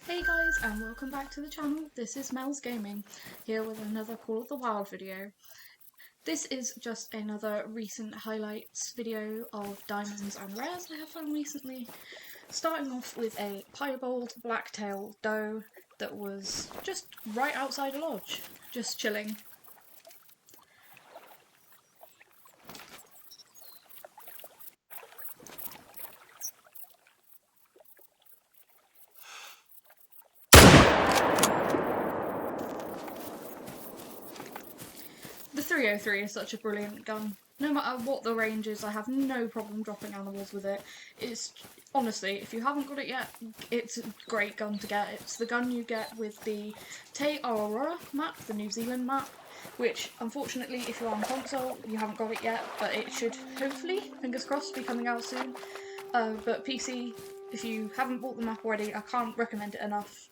Hey guys, and welcome back to the channel. This is Mel's Gaming, here with another Call of the Wild video. This is just another recent highlights video of diamonds and rares I have found recently, starting off with a piebald blacktail doe that was just right outside a lodge, just chilling. The 303 is such a brilliant gun. No matter what the range is, I have no problem dropping animals with it. It's honestly, if you haven't got it yet, it's a great gun to get. It's the gun you get with the Aurora map, the New Zealand map, which unfortunately, if you're on console, you haven't got it yet, but it should hopefully, fingers crossed, be coming out soon. But PC, if you haven't bought the map already, I can't recommend it enough.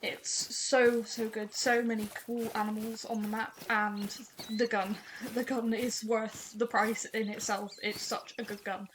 It's so good, so many cool animals on the map, and the gun is worth the price in itself. It's such a good gun.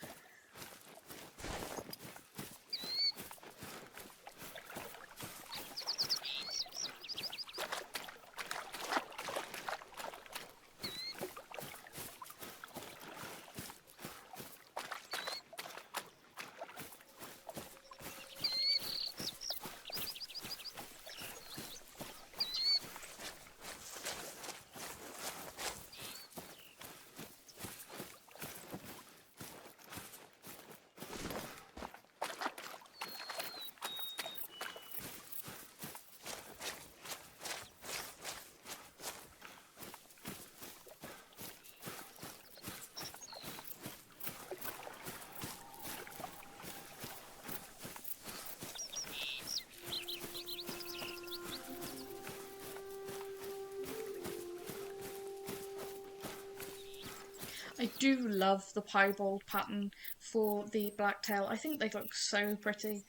I do love the piebald pattern for the blacktail. I think they look so pretty.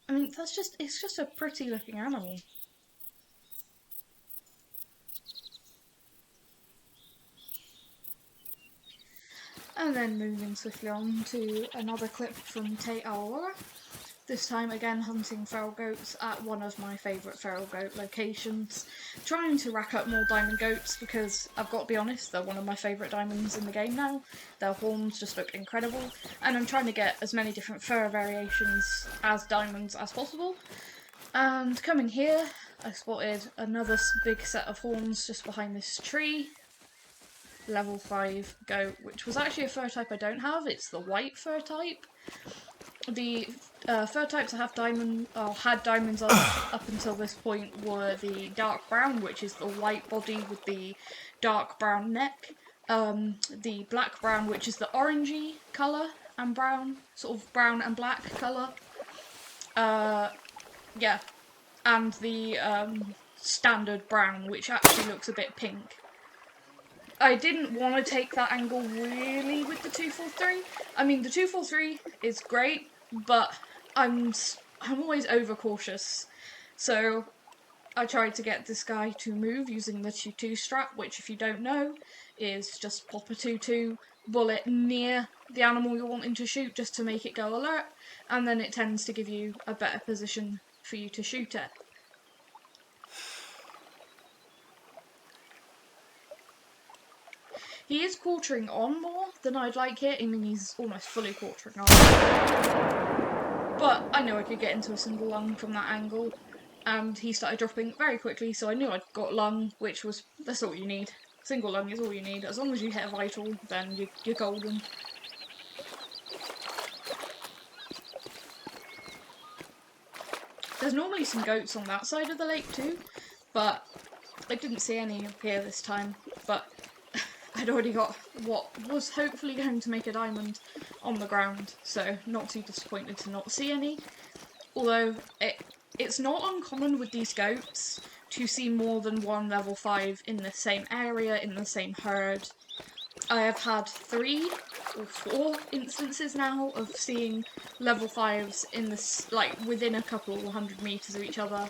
I mean, it's just a pretty looking animal. And then moving swiftly on to another clip from Aurora. This time again hunting feral goats at one of my favourite feral goat locations. Trying to rack up more diamond goats because, I've got to be honest, they're one of my favourite diamonds in the game now. Their horns just look incredible, and I'm trying to get as many different fur variations as diamonds as possible. And coming here, I spotted another big set of horns just behind this tree. Level 5 goat, which was actually a fur type I don't have. It's the white fur type. The fur types I have had diamonds on up until this point were the dark brown, which is the white body with the dark brown neck, the black brown, which is the orangey colour and brown, sort of brown and black colour, yeah, and the standard brown, which actually looks a bit pink. I didn't want to take that angle really with the 243. I mean, the 243 is great, but I'm always overcautious. So I tried to get this guy to move using the 2-2 strap, which, if you don't know, is just pop a 2-2 bullet near the animal you're wanting to shoot just to make it go alert, and then it tends to give you a better position for you to shoot it. He is quartering on more than I'd like here. I mean, he's almost fully quartering on. But I knew I could get into a single lung from that angle, and he started dropping very quickly, so I knew I'd got lung, that's all you need. Single lung is all you need. As long as you hit a vital, then you're golden. There's normally some goats on that side of the lake too, but I didn't see any up here this time. But I'd already got what was hopefully going to make a diamond on the ground, so not too disappointed to not see any. Although it's not uncommon with these goats to see more than one level 5 in the same area, in the same herd. I have had 3 or 4 instances now of seeing level 5s in this, like, within a couple 100 meters of each other,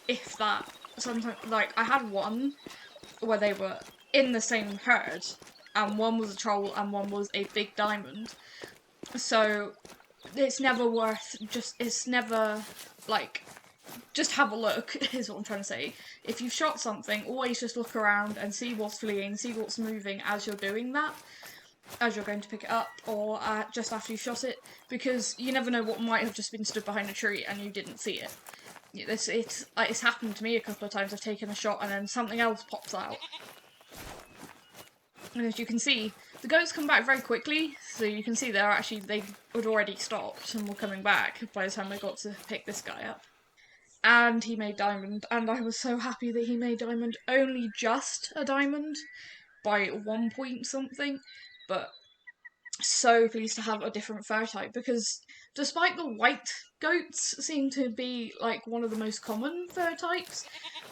if that. Sometimes, like, I had one where they were in the same herd, and one was a troll and one was a big diamond. So it's never worth it's never like just have a look, is what I'm trying to say. If you've shot something, always just look around and see what's fleeing, see what's moving as you're doing that, as you're going to pick it up, or just after you shot it, because you never know what might have just been stood behind a tree and you didn't see it. It's happened to me a couple of times. I've taken a shot and then something else pops out. And as you can see, the goats come back very quickly, so you can see they had already stopped and were coming back by the time I got to pick this guy up. And he made diamond, and I was so happy that he made diamond. Only just a diamond, by 1 point something, but so pleased to have a different fur type, because despite the white goats seem to be like one of the most common fur types,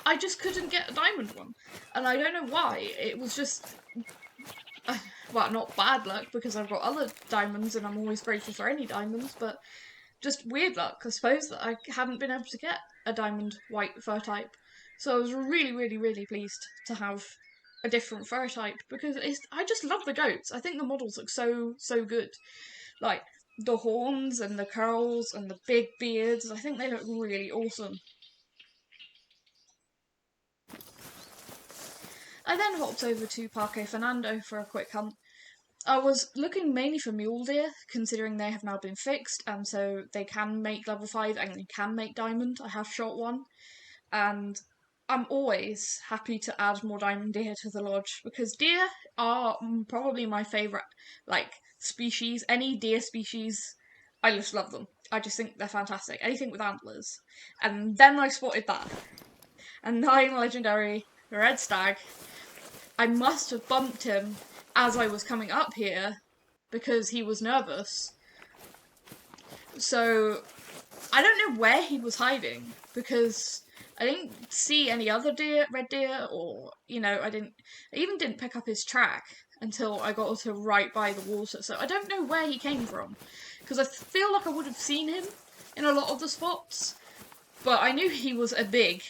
I just couldn't get a diamond one, and I don't know why. It was just, well, not bad luck, because I've got other diamonds and I'm always grateful for any diamonds, but just weird luck, I suppose, that I hadn't been able to get a diamond white fur type. So I was really, really, really pleased to have a different fur type, because I just love the goats. I think the models look so good. Like, the horns and the curls and the big beards, I think they look really awesome. I then hopped over to Parque Fernando for a quick hunt. I was looking mainly for mule deer, considering they have now been fixed, and so they can make level 5 and they can make diamond. I have shot one, and I'm always happy to add more diamond deer to the lodge, because deer are probably my favourite, like, species. Any deer species, I just love them. I just think they're fantastic. Anything with antlers. And then I spotted that. A 9 legendary red stag. I must have bumped him as I was coming up here, because he was nervous. So, I don't know where he was hiding, because I didn't see any other red deer, or, I even didn't pick up his track until I got to right by the water, so I don't know where he came from, because I feel like I would have seen him in a lot of the spots, but I knew he was a big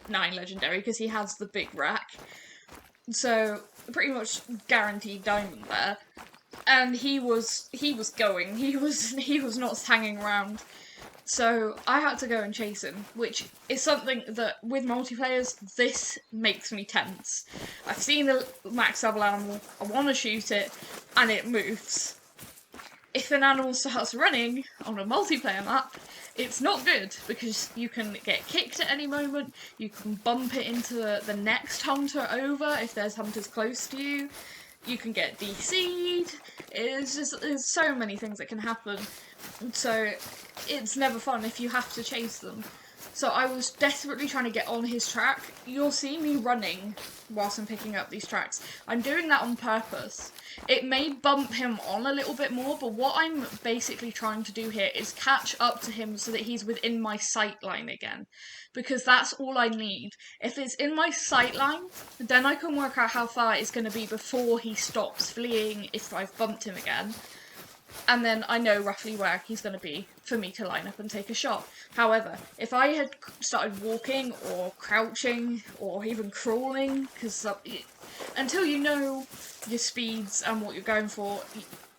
9 legendary, because he has the big rack, so pretty much guaranteed diamond there. And he was going. He was not hanging around. So I had to go and chase him, which is something that, with multiplayers, this makes me tense. I've seen a max level animal, I want to shoot it, and it moves. If an animal starts running on a multiplayer map, it's not good, because you can get kicked at any moment, you can bump it into the next hunter over if there's hunters close to you, you can get DC'd, there's so many things that can happen, so it's never fun if you have to chase them. So I was desperately trying to get on his track. You'll see me running whilst I'm picking up these tracks. I'm doing that on purpose. It may bump him on a little bit more, but what I'm basically trying to do here is catch up to him so that he's within my sight line again. Because that's all I need. If it's in my sight line, then I can work out how far it's going to be before he stops fleeing if I've bumped him again. And then I know roughly where he's going to be for me to line up and take a shot. However, if I had started walking or crouching or even crawling, because until you know your speeds and what you're going for,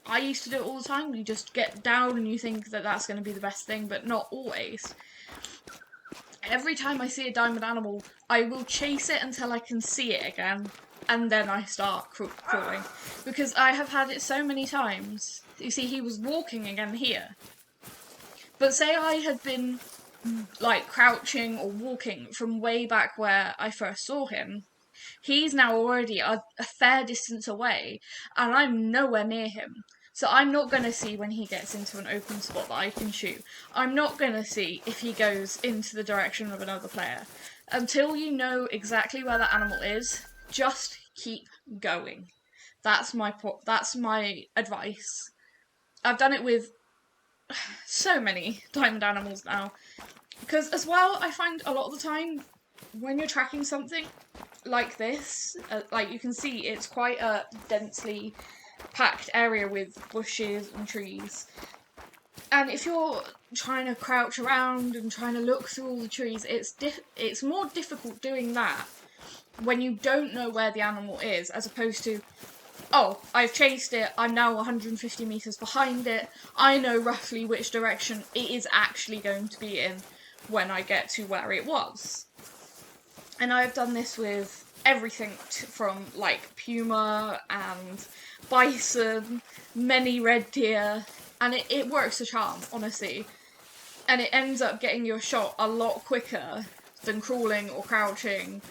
I used to do it all the time. You just get down and you think that that's going to be the best thing, but not always. Every time I see a diamond animal, I will chase it until I can see it again, and then I start crawling. Because I have had it so many times. You see, he was walking again here. But say I had been, like, crouching or walking from way back where I first saw him, he's now already a fair distance away, and I'm nowhere near him. So I'm not going to see when he gets into an open spot that I can shoot. I'm not going to see if he goes into the direction of another player. Until you know exactly where that animal is, just keep going. That's my advice. I've done it with so many diamond animals now. Because as well, I find a lot of the time, when you're tracking something like this, like you can see, it's quite a densely packed area with bushes and trees. And if you're trying to crouch around and trying to look through all the trees, it's more difficult doing that when you don't know where the animal is, as opposed to, oh, I've chased it, I'm now 150 metres behind it, I know roughly which direction it is actually going to be in. when I get to where it was. And I've done this with everything from like puma and bison, many red deer, and it works a charm, honestly. And it ends up getting your shot a lot quicker than crawling or crouching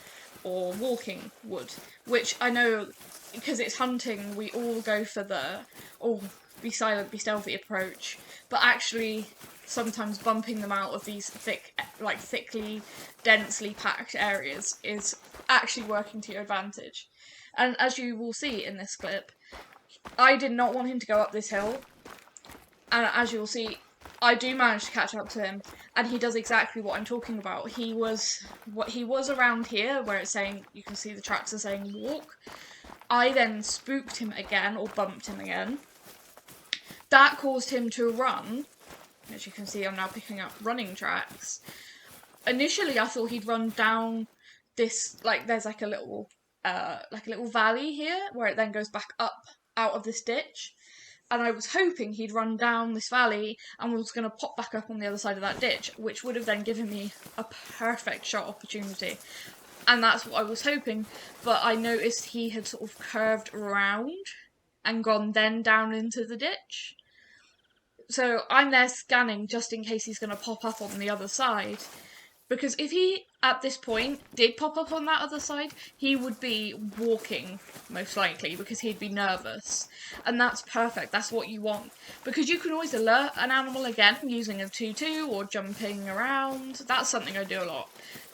or walking would, which I know, because it's hunting, we all go for the, oh, be silent, be stealthy approach, but actually sometimes bumping them out of these thickly, densely packed areas is actually working to your advantage. And as you will see in this clip, I did not want him to go up this hill, and as you'll see, I do manage to catch up to him, and he does exactly what I'm talking about. He was around here, where it's saying, you can see the tracks are saying walk. I then spooked him again, or bumped him again. That caused him to run. As you can see, I'm now picking up running tracks. Initially, I thought he'd run down this, there's like a little valley here, where it then goes back up out of this ditch. And I was hoping he'd run down this valley and was going to pop back up on the other side of that ditch, which would have then given me a perfect shot opportunity. And that's what I was hoping, but I noticed he had sort of curved around and gone then down into the ditch. So I'm there scanning just in case he's going to pop up on the other side. Because if he, at this point, did pop up on that other side, he would be walking, most likely, because he'd be nervous. And that's perfect, that's what you want. Because you can always alert an animal again using a 2-2 or jumping around. That's something I do a lot,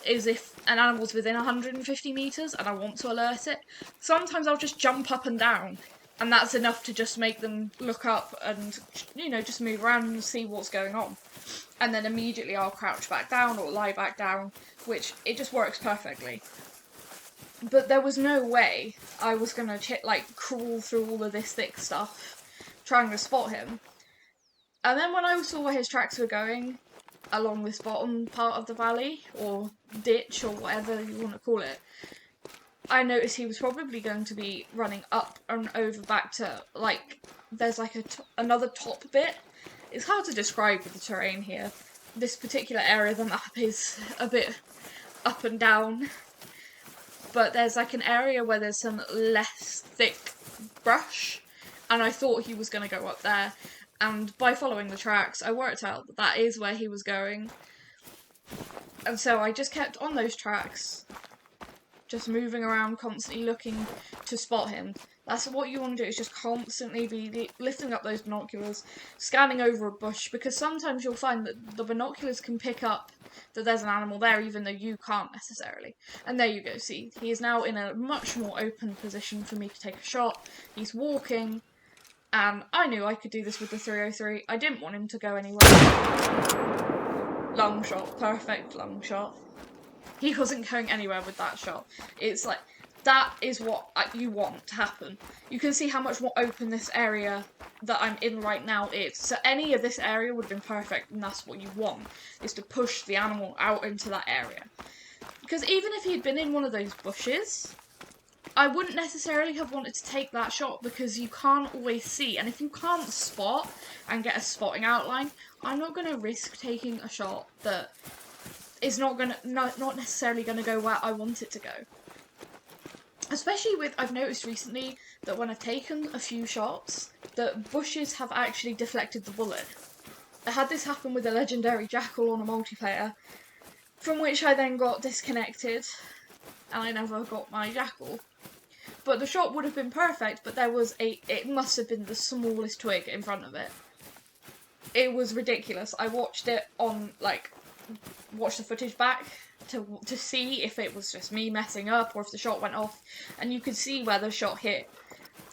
is if an animal's within 150 metres and I want to alert it, sometimes I'll just jump up and down. And that's enough to just make them look up and, just move around and see what's going on. And then immediately I'll crouch back down or lie back down, which it just works perfectly. But there was no way I was going to crawl through all of this thick stuff trying to spot him. And then when I saw where his tracks were going along this bottom part of the valley, or ditch, or whatever you want to call it, I noticed he was probably going to be running up and over back to, there's another top bit. It's hard to describe with the terrain here. This particular area of the map is a bit up and down. But there's an area where there's some less thick brush, and I thought he was going to go up there. And by following the tracks, I worked out that that is where he was going. And so I just kept on those tracks, just moving around, constantly looking to spot him. That's what you want to do, is just constantly be lifting up those binoculars, scanning over a bush, because sometimes you'll find that the binoculars can pick up that there's an animal there, even though you can't necessarily. And there you go, see, he is now in a much more open position for me to take a shot. He's walking, and I knew I could do this with the 303. I didn't want him to go anywhere. Long shot, perfect long shot. He wasn't going anywhere with that shot. It's that is what you want to happen. You can see how much more open this area that I'm in right now is. So any of this area would have been perfect, and that's what you want, is to push the animal out into that area. Because even if he'd been in one of those bushes, I wouldn't necessarily have wanted to take that shot, because you can't always see. And if you can't spot and get a spotting outline, I'm not going to risk taking a shot that is not necessarily going to go where I want it to go. Especially with, I've noticed recently that when I've taken a few shots, that bushes have actually deflected the bullet. I had this happen with a legendary jackal on a multiplayer, from which I then got disconnected, and I never got my jackal. But the shot would have been perfect, but it must have been the smallest twig in front of it. It was ridiculous. I watched it on, watched the footage back to see if it was just me messing up or if the shot went off, and you could see where the shot hit,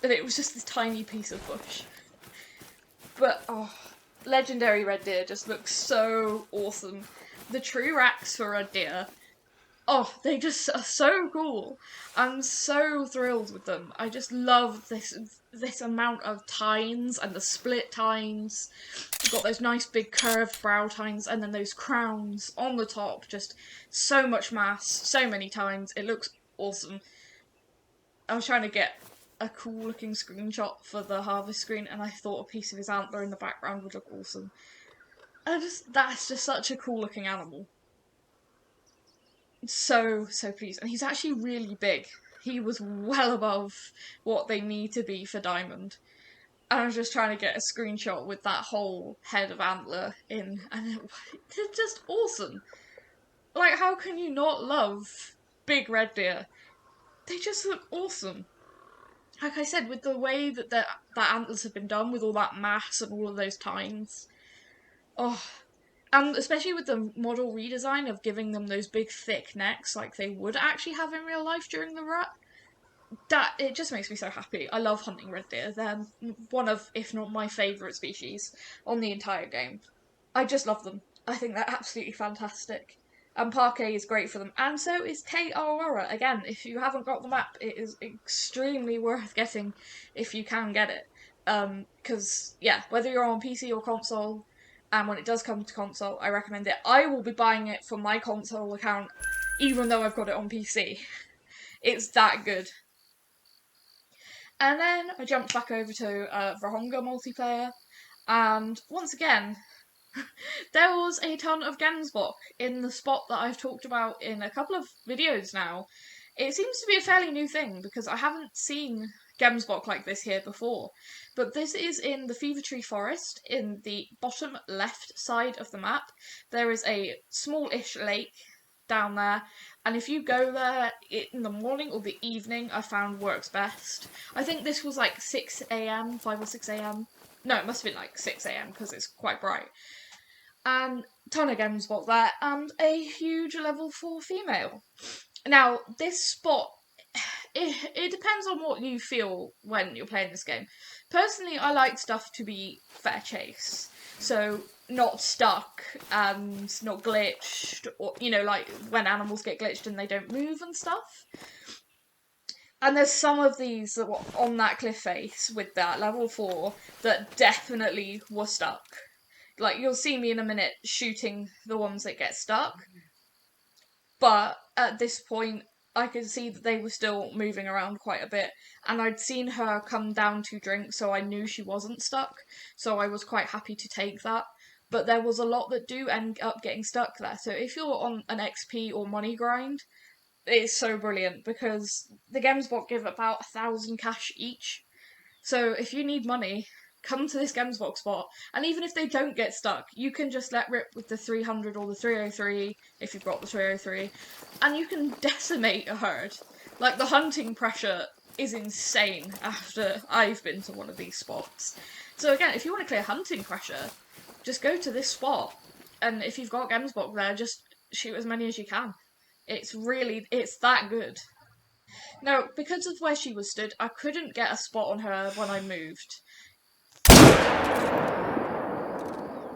and it was just this tiny piece of bush. But legendary red deer just looks so awesome. The true racks for red deer, they just are so cool. I'm so thrilled with them. I just love this amount of tines and the split tines. You've got those nice big curved brow tines, and then those crowns on the top. Just so much mass, so many tines. It looks awesome. I was trying to get a cool looking screenshot for the harvest screen, and I thought a piece of his antler in the background would look awesome. That's just such a cool looking animal. So pleased. And he's actually really big. He was well above what they need to be for diamond. And I was just trying to get a screenshot with that whole head of antler in, and they're just awesome. Like, how can you not love big red deer? They just look awesome. Like I said, with the way that that antlers have been done, with all that mass and all of those tines. Oh, and especially with the model redesign of giving them those big thick necks like they would actually have in real life during the rut. That, it just makes me so happy. I love hunting red deer. They're one of, if not my favourite species on the entire game. I just love them. I think they're absolutely fantastic. And Parquet is great for them. And so is Tate Aurora. Again, if you haven't got the map, it is extremely worth getting if you can get it. Because, yeah, whether you're on PC or console, and when it does come to console, I recommend it. I will be buying it from my console account, even though I've got it on PC. It's that good. And then I jumped back over to Vahonga multiplayer, and once again, there was a ton of Gemsbok in the spot that I've talked about in a couple of videos now. It seems to be a fairly new thing because I haven't seen Gemsbok like this here before. But this is in the Fever Tree Forest in the bottom left side of the map. There is a small-ish lake down there, and if you go there in the morning or the evening, I found works best. I think this was like 6 AM, 5 or 6 AM. No, it must have been like 6 AM because it's quite bright. And ton of Gemsbok there, and a huge level 4 female. Now, this spot, it depends on what you feel when you're playing this game. Personally, I like stuff to be fair chase. So, not stuck and not glitched, or, you know, like when animals get glitched and they don't move and stuff. And there's some of these that were on that cliff face with that level 4 that definitely were stuck. Like, you'll see me in a minute shooting the ones that get stuck. But at this point, I could see that they were still moving around quite a bit. And I'd seen her come down to drink, so I knew she wasn't stuck. So I was quite happy to take that. But there was a lot that do end up getting stuck there. So if you're on an XP or money grind, it's so brilliant because the Gemsbok give about 1,000 cash each. So if you need money, come to this Gemsbok spot, and even if they don't get stuck, you can just let rip with the 300 or the 303, if you've got the 303, and you can decimate a herd. Like, the hunting pressure is insane after I've been to one of these spots. So again, if you want to clear hunting pressure, just go to this spot, and if you've got Gemsbok there, just shoot as many as you can. It's that good. Now, because of where she was stood, I couldn't get a spot on her when I moved.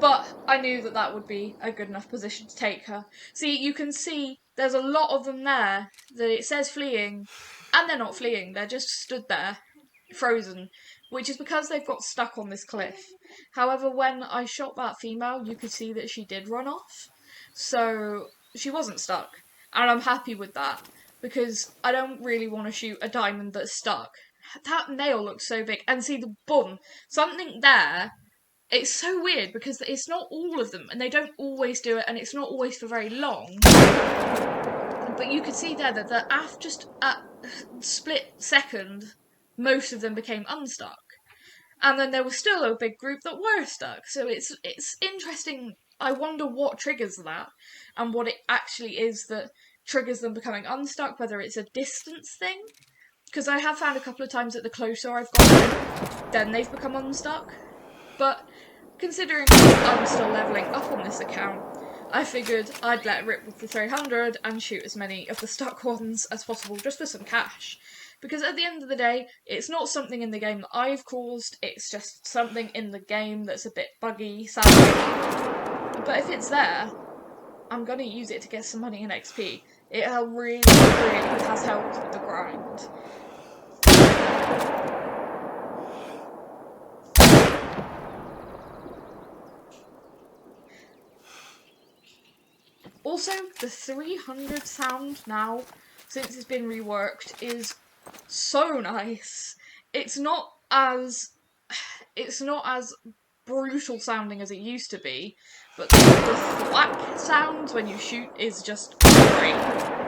But I knew that that would be a good enough position to take her. See, you can see there's a lot of them there that it says fleeing, and they're not fleeing, they're just stood there, frozen, which is because they've got stuck on this cliff. However, when I shot that female, you could see that she did run off, so she wasn't stuck, and I'm happy with that, because I don't really want to shoot a diamond that's stuck. That nail looks so big, and see the boom, something there. It's so weird because it's not all of them, and they don't always do it, and it's not always for very long. But you could see there that after just a split second, most of them became unstuck. And then there was still a big group that were stuck. So it's interesting. I wonder what triggers that, and what it actually is that triggers them becoming unstuck, whether it's a distance thing. Because I have found a couple of times that the closer I've got them, then they've become unstuck. But considering I'm still levelling up on this account, I figured I'd let rip with the 300 and shoot as many of the stuck ones as possible just for some cash. Because at the end of the day, it's not something in the game that I've caused, it's just something in the game that's a bit buggy, sadly. But if it's there, I'm going to use it to get some money in XP. It really, really has helped with the grind. Also, the 300 sound now, since it's been reworked, is so nice. It's not as brutal sounding as it used to be. but the thwack sound when you shoot is just great.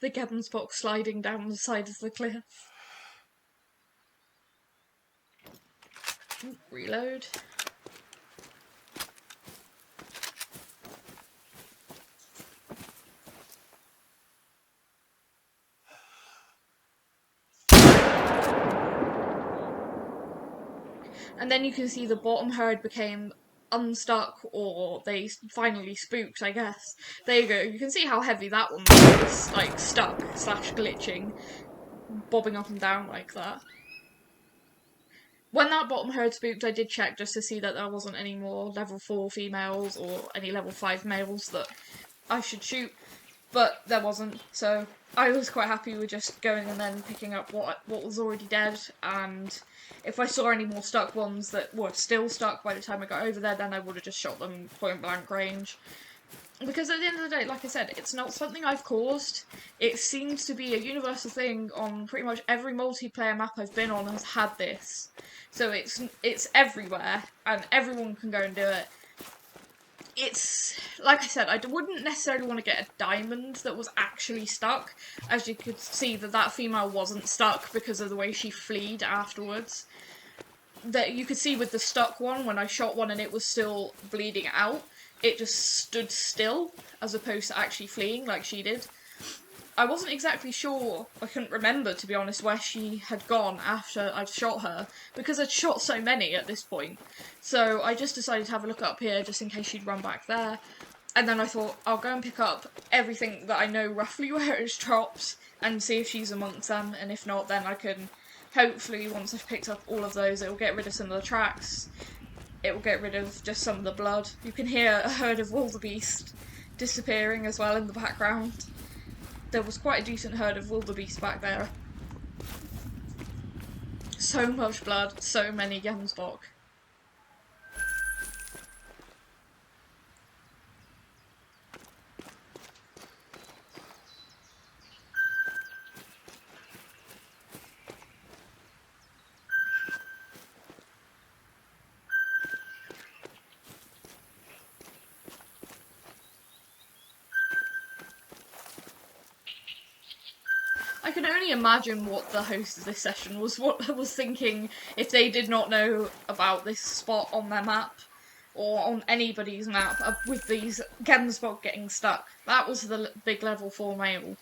The Gemsbok sliding down the side of the cliff. Reload. And then you can see the bottom herd became unstuck, or they finally spooked, I guess. There you go, you can see how heavy that one was, like stuck / glitching, bobbing up and down like that. When that bottom herd spooked, I did check just to see that there wasn't any more level 4 females or any level 5 males that I should shoot, but there wasn't, so I was quite happy with just going and then picking up what was already dead, and if I saw any more stuck ones that were still stuck by the time I got over there, then I would have just shot them point blank range. Because at the end of the day, like I said, it's not something I've caused. It seems to be a universal thing on pretty much every multiplayer map I've been on has had this. So it's everywhere, and everyone can go and do it. It's, like I said, I wouldn't necessarily want to get a diamond that was actually stuck. As you could see, that female wasn't stuck because of the way she fleed afterwards. That you could see with the stuck one, when I shot one and it was still bleeding out, it just stood still, as opposed to actually fleeing like she did. I wasn't exactly sure, I couldn't remember, to be honest, where she had gone after I'd shot her, because I'd shot so many at this point. So I just decided to have a look up here, just in case she'd run back there. And then I thought, I'll go and pick up everything that I know roughly where it drops, and see if she's amongst them, and if not, then I can, hopefully, once I've picked up all of those, it'll get rid of some of the tracks. It will get rid of just some of the blood. You can hear a herd of wildebeest disappearing as well in the background. There was quite a decent herd of wildebeest back there. So much blood, so many Gemsbok. I can only imagine what the host of this session was thinking if they did not know about this spot on their map, or on anybody's map, with these Gemsbok getting stuck. That was the big level 4 male.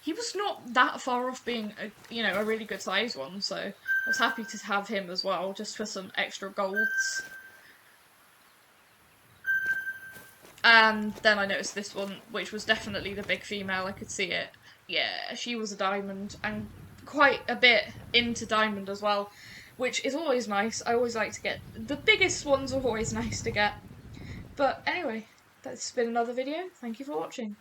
He was not that far off being a really good sized one, so I was happy to have him as well, just for some extra golds. And then I noticed this one, which was definitely the big female, I could see it. Yeah, she was a diamond, and quite a bit into diamond as well, which is always nice. I always like to get, the biggest ones are always nice to get. But anyway, that's been another video. Thank you for watching.